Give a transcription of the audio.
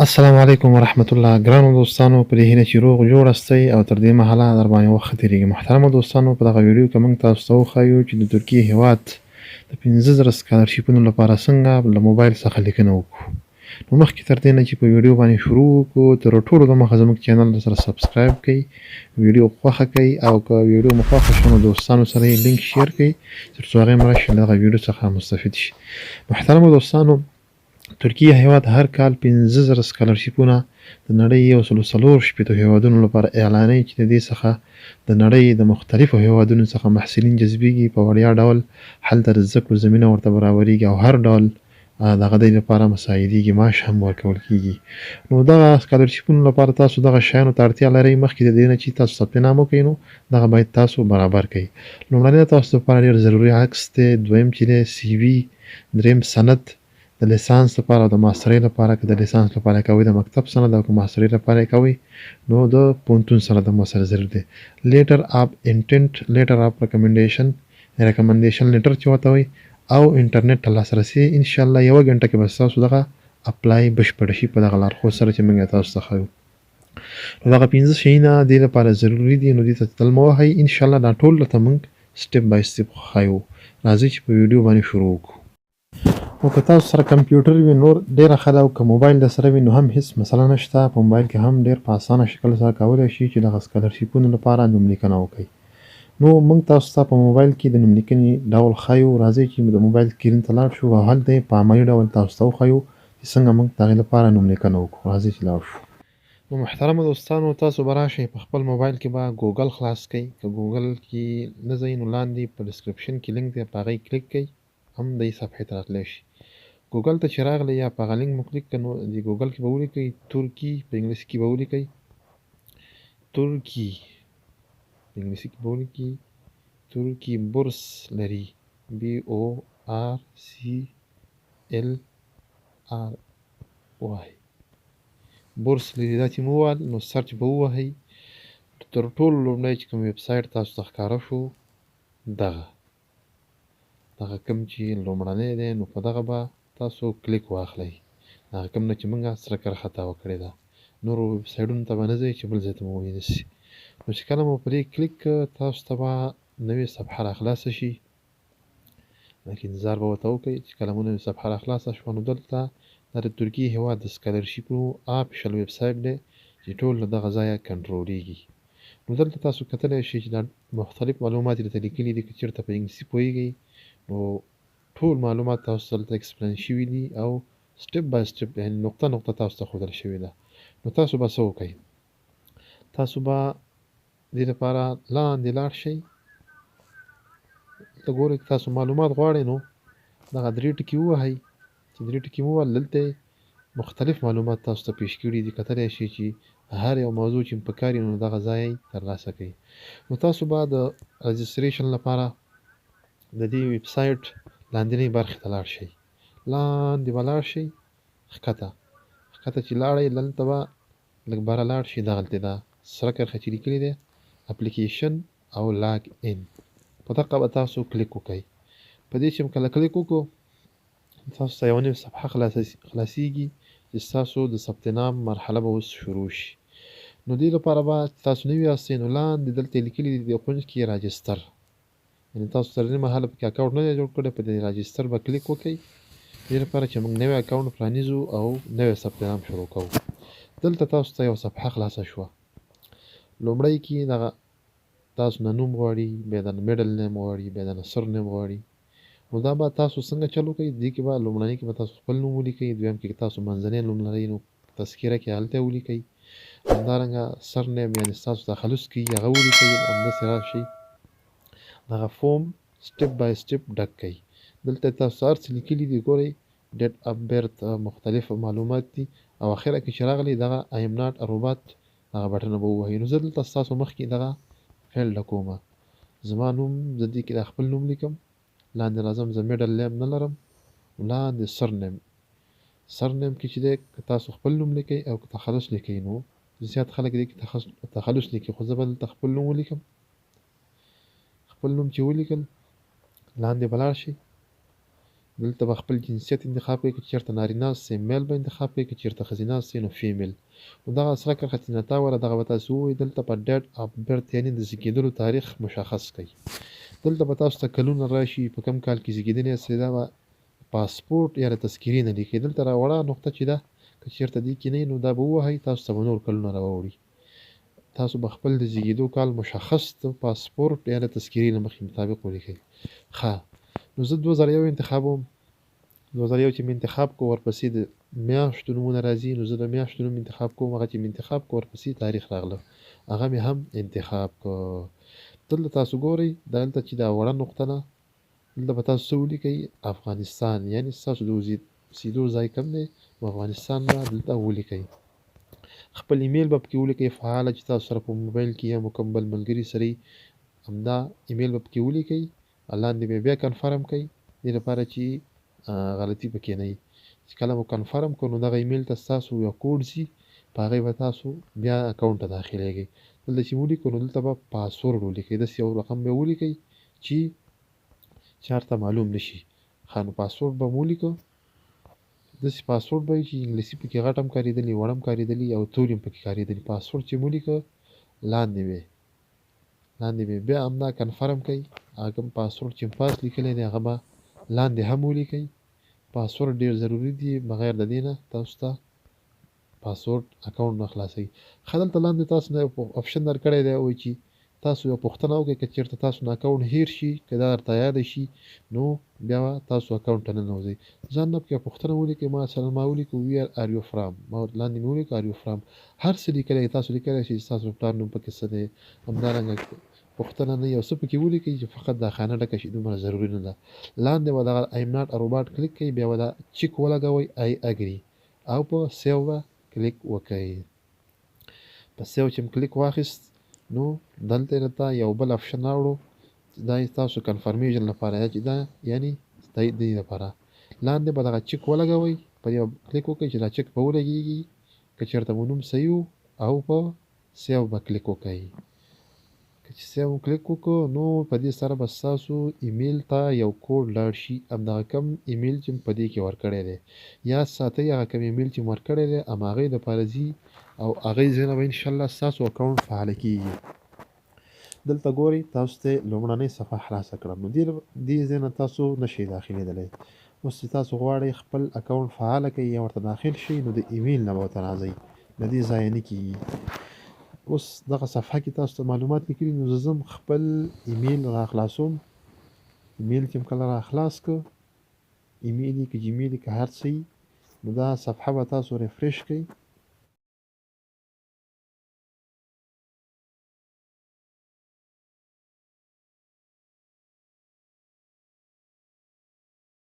السلام علیکم ورحمت الله. ګرانو دوستانو، په دې هیله چې روغ جوړ استئ او تر دې مهاله در باندې وخت ښه تېرېږي. محترمو دوستانو، په دغه ویډیو کې موږ تاسو ته وښایو چې د ترکیې هېواد د 15,000 سکالرشیپونو لپاره څنګه له موبایل څخه لیکنه وکړو. نو مخکې تر دې نه چې په ویډیو باندې شروع وکړو، تر ټولو دمخه زموږ چینل سره سبسکرایب کړئ، ویډیو خوښه کړئ او که ویډیو مو خوښه شوه نو دوستانو سره یې لینک شیر کړئ تر څو هغوی هم راشي له دغه ویډیو څخه مستفید شي. محترمو دوستانو، ترکیه هېواد هر کال 15,000 سکالرشیپونه د نړۍ 140 هېوادونو لپاره اعلانوي چې د دې څخه د نړۍ د مختلفو هېوادونو څخه محصلین جذبیږي. په وړیا ډول هلته د زده کړو زمینه ورته برابریږي او هر ډول د هغه دې لپاره مساعدېږي، معاش هم ورکول کېږي. نو دغه سکالرشیپونو لپاره تاسو دغه شیانو ته اړتیا لرئ. مخکې د دې نه چې تاسو ثبت نام وکړئ نو دغه باید تاسو برابر کړئ. لومړنی تاسو لپاره ډېر ضروري عکس دی، دویم چې دی CV، دریم سند د لیسانس لپاره او د ماسترۍ لپاره. که د لیسانس لپاره کوئ د مکتب سند او که ماسترۍ لپاره کوئ نو د پوهنتون سند هم ورسره ضرور دی. لیټر اف انټنټ، لیټر اف ریکمنډیشن لیټر چې ورته وایي، او انټرنیټ ته لاسرسي. انشاءالله 1 ګنټه کې به ستاسو دغه اپلای بشپړ شي په دغه لارښود سره چې موږ یې تاسو ته ښیو. نو دغه 15 شیونه دې لپاره ضروري دي. نو دې ته تل مه وهئ. انشاءالله دا ټول درته موږ سټپ بای سټپ ښیو. راځئ چې په ویډیو باندې شروع وکړو. نو که تاسو سره کمپیوټر وي نور ډېره ښه ده، او که موبایل در سره وي نو هم هېڅ مسله نشته. په موبایل کې هم ډېر په اسانه شکل سره کولی شي چې دغه سکالرشیپونو لپاره نوملیکنه وکړئ. نو موږ تاسو ته په موبایل کې د نوملیکنې ډول ښیو. راځئ چې د موبایل سکرین ته لاړ شو او هلته یې په عملي ډول تاسو ته وښیو چې څنګه موږ د هغې لپاره نوملیکنه وکړو. راځئ چې لاړ شو. نو محترمو دوستانو، تاسو به راشئ په خپل موبایل کې به ګوګل خلاص کړئ. که ګوګل کې نه ځئ نو لاندې په ډسکرپشن کې لینک دی، په هغه یې کلیک کړئ، هم دې صفحې ته راتلی شي. ګوګل ته چې راغلی یا په هغه لینک مو کلیک کړه نو د ګوګل کې به ولیکئ ترکي، په انګلیسي کې به ولیکئ ترکي، په انګلیسي کې به ولیکئ ترکي بورس لري، BORCLRY بورس لري. دا چې مو ووهل نو سرچ به ووهئ. تر ټولو لومړی چې کوم ویب سایټ تاسو ته ښکاره شو دغه کوم چې لومړنی دی نو په دغه به تاسو کلیک واخلئ. هغه کوم نه چې موږ سره کرخطا وکړې ده. نورو ویب سایټونو ته به نه ځئ چې بل ځای ته مو ونیسي. نو چې کله مو په دې کلیک تاسو ته به نوې صفحه راخلاصه شي، لکه انتظار به ورته وکړئ. چې کله مو نوې صفحه راخلاصه شوه نو دلته دا د ترکیې هېواد د سکالرشیپونو آفیشل ویب سایټ دی چې ټول له دغه ځایه کنټرولېږي. نو دلته تاسو کتلی شئ چې دا مختلف معلومات یې درته لیکلي دي. که چېرته په انګلیسي پوهېږئ نو ټول معلومات تاسو ته دلته اکسپلین شوي دي او سټپ بای سټپ، یعنې نقطه نقطه تاسو ته ښودل شوې ده. نو تاسو به څه وکئ؟ تاسو به دې لپاره لاندې لاړ شئ. دلته ګورئ که تاسو معلومات غواړئ نو دغه 3 ټکي ووهئ. چې 3 ټکي مو ووهل دلته مختلف معلومات تاسو ته پیش کړي دي. کتلی شئ چې هر یو موضوع چې په کار وي نو دغه ځای یې ترلاسه کوي. نو تاسو به د رجسټریشن لپاره د دې ویب سایټ لاندنۍ برخې ته لاړ شئ. لاندې به لاړ شئ، ښکته چې لاړئ دلته به لږ بره لاړ شئ. دغلته دا سره کرښه چې لیکلې دی اپلیکیشن او لاګ ان، په دغه به تاسو کلیک وکئ. په دې چې کله کلیک وکړو تاسو ته یوه نوې صفحه خلاصیږي چې ستاسو د ثبت نام مرحله به اوس شروع شي. نو دې لپاره به تاسو نوي یاستئ نو لاندې دلته یې لیکلي دي د کونج کې راجستر، یعنې تاسو تر دې مهاله پکې اکاونټ نه دی جوړ کړی. په دې راجستر به کلیک وکئ دې لپاره چې موږ نوی اکاونټ پرانیزو او نوی ثبت نام شروع کوو. دلته تاسو ته یوه صفحه خلاصه شوه. لومړی کې دغه تاسو نه نوم غواړي، بیا د میډل نیم غواړي، بیا د سر نیم غواړي. نو دا به تاسو څنګه چلو کوئ؟ دې کې به لومړني کې به تاسو خپل نوم ولیکئ، دویم کې تاسو منځنی نوم لرئ نو تذکیره کې هلته یې ولیکئ. همدارنګه سر نیم یعنې ستاسو تخلص کې هغه ولیکئ. همداسې راشئ دغه فوم سټپ بای سټپ ډک کئ. دلته تاسو هر څه لیکلي دي ګورئ، ډیټ اف بیرت، مختلف معلومات دي او اخره کې چې راغلی دغه آی ایم ناټ ا روباټ دغه بټنه به ووهئ. نو زه دلته ستاسو مخکې دغه فیل ډکومه. زما نوم زه دې کې د خپل نوم لیکم. لاندې راځم، زه میډل نیم نه لرم. لاندې سر نیم کې چې دی که تاسو خپل نوم لیکئ او که تخلص لیکئ نو زیات خلک دې کې تخلص لیکي، خو زه به دلته خپل نوم ولیکم. خپل نوم چې ولیکل لاندې به لاړ شئ. دلته به خپل جنسیت انتخاب کوئ که چېرته نارینه سئ میل به انتخاب کوئ که چېرته ښځینه سئ نو فیمیل. نو دغه سره کرښه چینه‌تا وله دغه به تاسو ووایئ دلته په ډیټ اف برث یعنې د زیږېدلو تاریخ مشخص کړئ. دلته به تاسو ته کلونه راشي په کوم کال کې زیږېدلي یاستئ دا به پاسپورټ یا د تذکرې نه لیکئ. دلته را وړه نقطه چې ده که چېرته دې کې نه وي نو دا به ووهئ تاسو ته به نور کلونه راووړي. تاسو به خپل د زیږېدو کال مشخص د پاسپورټ یا د تذکرې له مخې مطابق ولیکئ. ښه نو زه 2001 انتخابوم. 2001 چې مې انتخاب کو ورپسې د میاشتو نومونه راځي نو زه د میاشتو نوم انتخاب کوم. هغه چې مې انتخاب کو ورپسې تاریخ راغله هغه مې هم انتخاب کو. دلته تاسو ګورئ دلته چې دا وړه نقطه ده دلته به تاسو څه ولیکئ افغانستان یعنې ستاسو د اوسېدو ځای کوم دی افغانستان به دلته ولیکئ. خپل ایمیل به پکې ولیکئ فعاله چې تاسو سره په موبایل کې یا کوم بل ملګري سره همدا ایمیل به پکې ولیکئ. لاندې به بیا کنفرم کړئ دې لپاره چې غلطي پکې نه وي. چې کله مو کنفرم کړو نو دغه ایمیل ته ستاسو یو کوډ ځي په هغې به تاسو بیا اکاونټ ته داخلیږئ. دلته چې ولیکو نو دلته به پاسورډ ولیکئ داسې یو رقم به ولیکئ چې چا ورته معلوم نه شي. ښه نو پاسورډ به مو ولیکو داسې پاسورډ به وي چې انګلیسي پکې غټ هم کارېدلي وړ هم کارېدلي او توري هم پکې کارېدلي. پاسورډ چې مو ولیکه لاندې به بیا همدا کنفرم کړئ. هغه کوم پاسورډ چې پاس لیکلی دی هغه به لاندې هم ولیکئ. پاسورډ ډېر ضروري دی بغیر د دې نه تاسو ته پاسورډ اکاونټ نه خلاصوي. ښه دلته لاندې تاسو نه یو اپشن درکړی دی وایي چې تاسو یو پوښتنه وکړئ که چېرته تاسو نه اکاونټ هیر شي که دا درته یاده شي نو بیا به تاسو اکاونټ ته ننوځئ. ځان نه پکې پوښتنه ولیکئ مثلا ما ولیکو ویر آر یو فرام ما لاندې مې ولیکو آر یو فرام هر څه لیکلی تاسو لیکلی شئ چې ستاسو پلار نوم پکې څه دی همدارنګه پوښتنه نه یو څه پکې ولیکئ چې فقط دا خانه ډکه شي دومره ضروري نه ده. لاندې به دغه ایم ناټ ا روباټ کلیک کړئ بیا به دا چیک ولګوئ آی اګري او په سیو به کلیک وکړئ. په سیو چې کلیک واخیست نو دلته درته یو بل اپشن راوړو دا تاسو کنفرمیشن لپاره چې دا یعنی تایید دی لپاره لاندې به دغه چیک ولګوئ په یو کلیک وکړئ چې دا چیک به ولګېږي که چېرته مو نوم صحیح او په سیو به کلیک وکړئ. که چې سیو کلیک وکړو نو په دې سره به ستاسو ایمیل ته یو کوډ لاړ شي همدغه کم ایمیل چې په دې کې ورکړی دی یاد ساتئ هغه کم ایمیل چې ورکړی دی هماغې دپاره ځي او هغې ځای نه به انشاءالله ستاسو اکاونټ فعاله کېږي. دلته ګورئ تاسو ته لومړنۍ صفحه خلاصه کړم نو دې ځای نه تاسو نشئ داخلېدلی. اوس چې تاسو غواړئ خپل اکاونټ فعاله کړئ یا ورته داخل شئ نو د ایمیل نه به ورته راځئ د دې ځایه نه کېږي. اوس دغه صفحه کې تاسو ته معلومات لیکلي نو زه ځم خپل ایمیل را خلاصوم. ایمیل چې کله را خلاص کړ ایمیل یې که جیمیل یې که هر څه نو دا صفحه به تاسو ریفریش کړئ